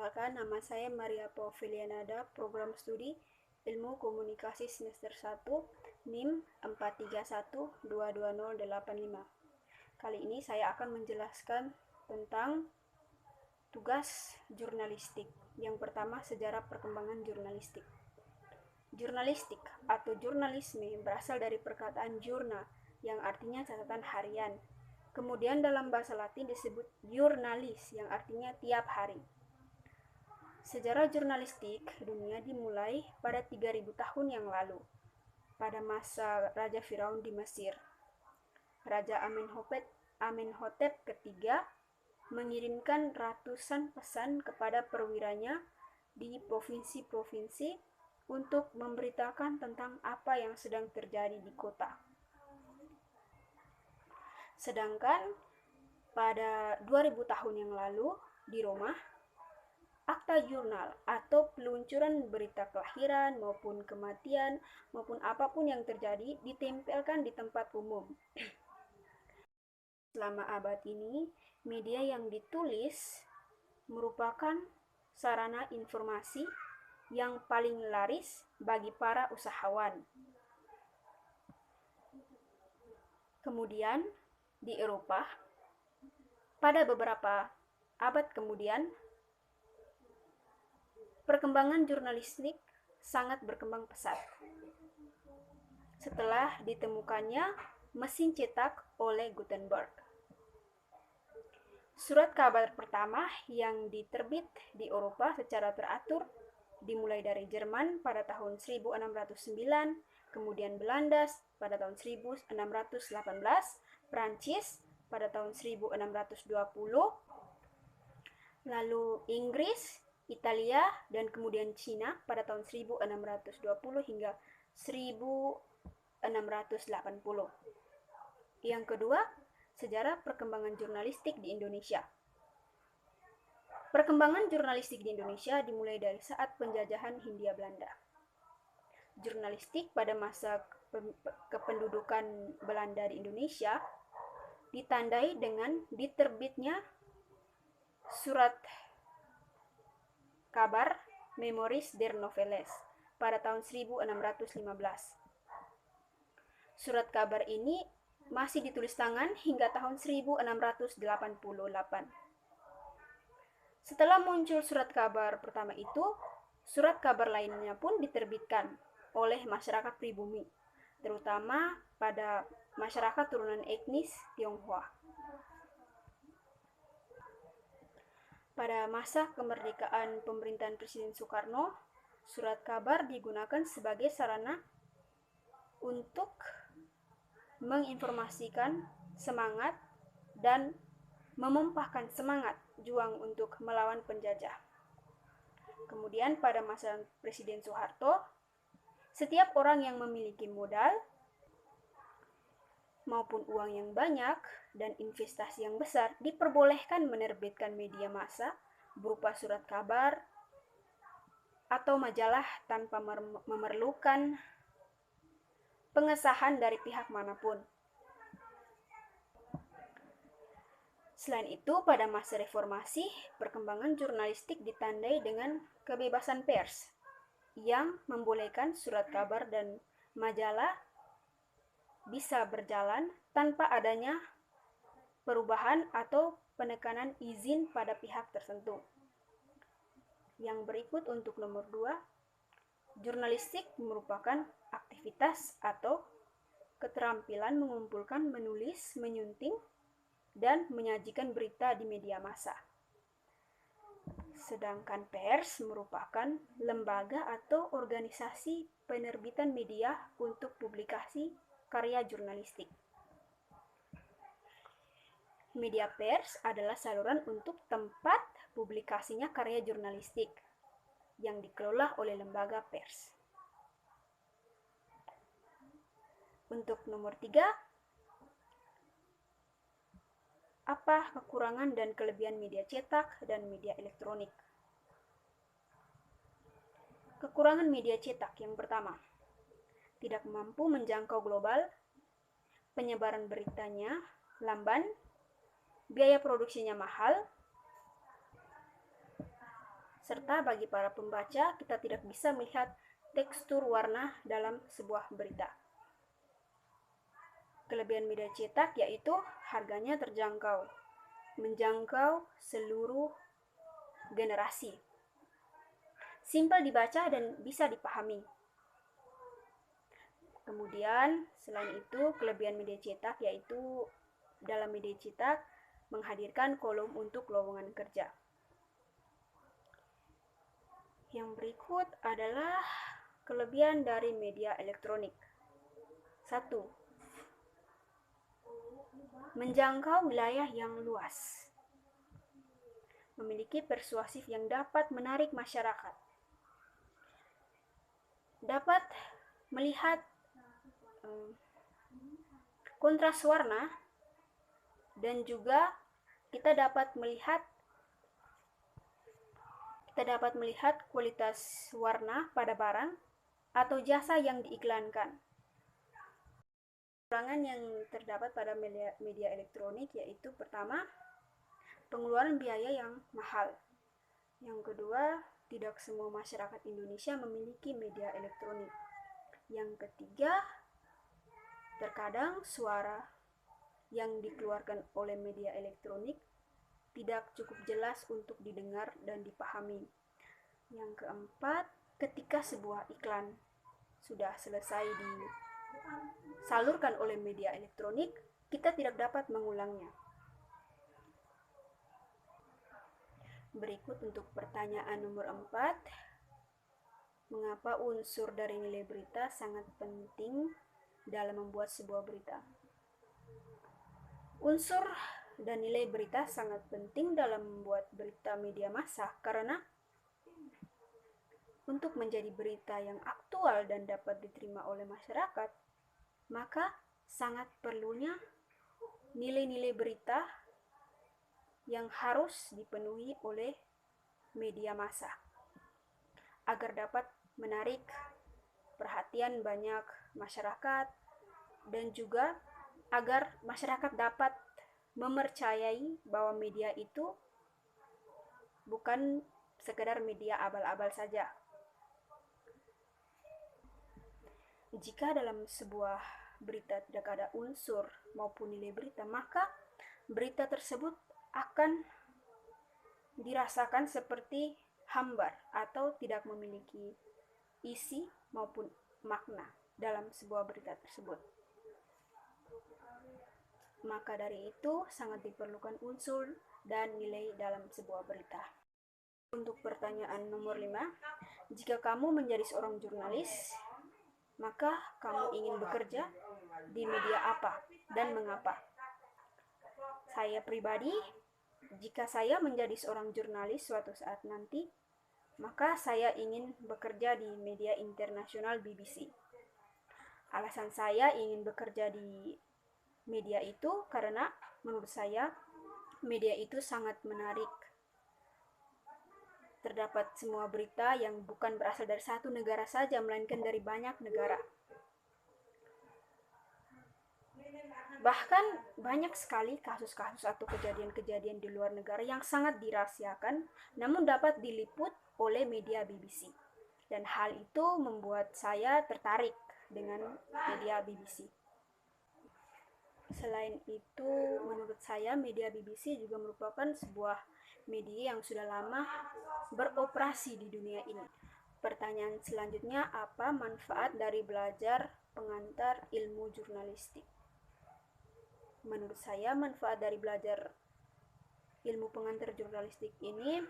Perkenalkan, nama saya Maria Pauvilianada, Program Studi Ilmu Komunikasi Semester 1, NIM 431220085. Kali ini saya akan menjelaskan tentang tugas jurnalistik. Yang pertama, sejarah perkembangan jurnalistik. Jurnalistik atau jurnalisme berasal dari perkataan jurna, yang artinya catatan harian. Kemudian dalam bahasa Latin disebut jurnalis, yang artinya tiap hari. Sejarah jurnalistik dunia dimulai pada 3000 tahun yang lalu, pada masa Raja Firaun di Mesir. Raja Amenhotep ketiga mengirimkan ratusan pesan kepada perwiranya di provinsi-provinsi untuk memberitakan tentang apa yang sedang terjadi di kota. Sedangkan pada 2000 tahun yang lalu di Roma, akta jurnal atau peluncuran berita kelahiran maupun kematian maupun apapun yang terjadi ditempelkan di tempat umum. Selama abad ini, media yang ditulis merupakan sarana informasi yang paling laris bagi para usahawan. Kemudian di Eropa, pada beberapa abad kemudian, perkembangan jurnalistik sangat berkembang pesat. Setelah ditemukannya mesin cetak oleh Gutenberg. Surat kabar pertama yang diterbit di Eropa secara teratur dimulai dari Jerman pada tahun 1609, kemudian Belanda pada tahun 1618, Prancis pada tahun 1620, lalu Inggris, Italia, dan kemudian Cina pada tahun 1620 hingga 1680. Yang kedua, sejarah perkembangan jurnalistik di Indonesia. Perkembangan jurnalistik di Indonesia dimulai dari saat penjajahan Hindia Belanda. Jurnalistik pada masa kependudukan Belanda di Indonesia ditandai dengan diterbitnya surat kabar Memories der Noveles pada tahun 1615. Surat kabar ini masih ditulis tangan hingga tahun 1688. Setelah muncul surat kabar pertama itu, surat kabar lainnya pun diterbitkan oleh masyarakat pribumi, terutama pada masyarakat turunan etnis Tionghoa. Pada masa kemerdekaan pemerintahan Presiden Soekarno, surat kabar digunakan sebagai sarana untuk menginformasikan semangat dan memumpahkan semangat juang untuk melawan penjajah. Kemudian pada masa Presiden Soeharto, setiap orang yang memiliki modal maupun uang yang banyak dan investasi yang besar diperbolehkan menerbitkan media massa berupa surat kabar atau majalah tanpa memerlukan pengesahan dari pihak manapun. Selain itu, pada masa reformasi, perkembangan jurnalistik ditandai dengan kebebasan pers yang membolehkan surat kabar dan majalah bisa berjalan tanpa adanya perubahan atau penekanan izin pada pihak tertentu. Yang berikut untuk nomor 2, jurnalistik merupakan aktivitas atau keterampilan mengumpulkan, menulis, menyunting, dan menyajikan berita di media massa. Sedangkan pers merupakan lembaga atau organisasi penerbitan media untuk publikasi karya jurnalistik. Media pers adalah saluran untuk tempat publikasinya karya jurnalistik yang dikelola oleh lembaga pers. Untuk nomor 3, apa kekurangan dan kelebihan media cetak dan media elektronik? Kekurangan media cetak yang pertama, tidak mampu menjangkau global, penyebaran beritanya lamban, biaya produksinya mahal, serta bagi para pembaca, kita tidak bisa melihat tekstur warna dalam sebuah berita. Kelebihan media cetak yaitu harganya terjangkau, menjangkau seluruh generasi, simpel dibaca dan bisa dipahami. Kemudian selain itu, kelebihan media cetak yaitu dalam media cetak menghadirkan kolom untuk lowongan kerja. Yang berikut adalah kelebihan dari media elektronik. 1. Menjangkau wilayah yang luas. Memiliki persuasif yang dapat menarik masyarakat. Dapat melihat kontras warna, dan juga kita dapat melihat kualitas warna pada barang atau jasa yang diiklankan. Kekurangan yang terdapat pada media elektronik yaitu pertama, pengeluaran biaya yang mahal. Yang kedua, tidak semua masyarakat Indonesia memiliki media elektronik. Yang ketiga, terkadang suara yang dikeluarkan oleh media elektronik tidak cukup jelas untuk didengar dan dipahami. Yang keempat, ketika sebuah iklan sudah selesai disalurkan oleh media elektronik, kita tidak dapat mengulangnya. Berikut untuk pertanyaan nomor 4. Mengapa unsur dari nilai berita sangat penting dalam membuat sebuah berita? Unsur dan nilai berita sangat penting dalam membuat berita media massa karena untuk menjadi berita yang aktual dan dapat diterima oleh masyarakat, maka sangat perlunya nilai-nilai berita yang harus dipenuhi oleh media massa agar dapat menarik perhatian banyak masyarakat dan juga agar masyarakat dapat mempercayai bahwa media itu bukan sekedar media abal-abal saja. Jika dalam sebuah berita tidak ada unsur maupun nilai berita, maka berita tersebut akan dirasakan seperti hambar atau tidak memiliki isi maupun makna dalam sebuah berita tersebut. Maka dari itu sangat diperlukan unsur dan nilai dalam sebuah berita. Untuk pertanyaan nomor 5, jika kamu menjadi seorang jurnalis, maka kamu ingin bekerja di media apa dan mengapa? Saya pribadi, jika saya menjadi seorang jurnalis suatu saat nanti, maka saya ingin bekerja di media internasional BBC. Alasan saya ingin bekerja di media itu karena menurut saya media itu sangat menarik. Terdapat semua berita yang bukan berasal dari satu negara saja, melainkan dari banyak negara. Bahkan banyak sekali kasus-kasus atau kejadian-kejadian di luar negara yang sangat dirahasiakan, namun dapat diliput oleh media BBC. Dan hal itu membuat saya tertarik dengan media BBC. Selain itu, menurut saya media BBC juga merupakan sebuah media yang sudah lama beroperasi di dunia ini. Pertanyaan selanjutnya, apa manfaat dari belajar pengantar ilmu jurnalistik? Menurut saya, manfaat dari belajar ilmu pengantar jurnalistik ini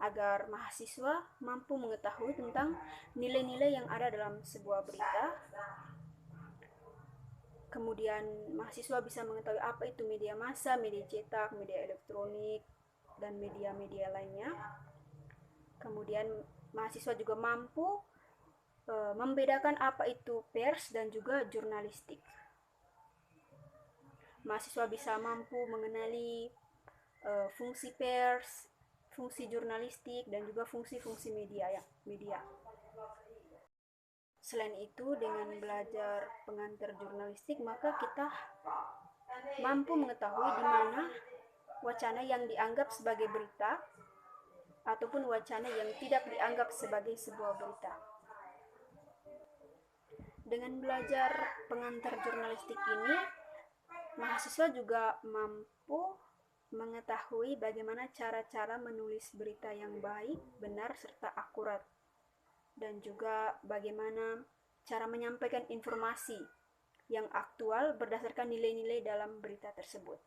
agar mahasiswa mampu mengetahui tentang nilai-nilai yang ada dalam sebuah berita. Kemudian mahasiswa bisa mengetahui apa itu media massa, media cetak, media elektronik, dan media-media lainnya. Kemudian mahasiswa juga mampu membedakan apa itu pers dan juga jurnalistik. Mahasiswa bisa mampu mengenali fungsi pers, fungsi jurnalistik, dan juga fungsi-fungsi media. Selain itu, dengan belajar pengantar jurnalistik, maka kita mampu mengetahui di mana wacana yang dianggap sebagai berita ataupun wacana yang tidak dianggap sebagai sebuah berita. Dengan belajar pengantar jurnalistik ini, mahasiswa juga mampu mengetahui bagaimana cara-cara menulis berita yang baik, benar, serta akurat, dan juga bagaimana cara menyampaikan informasi yang aktual berdasarkan nilai-nilai dalam berita tersebut.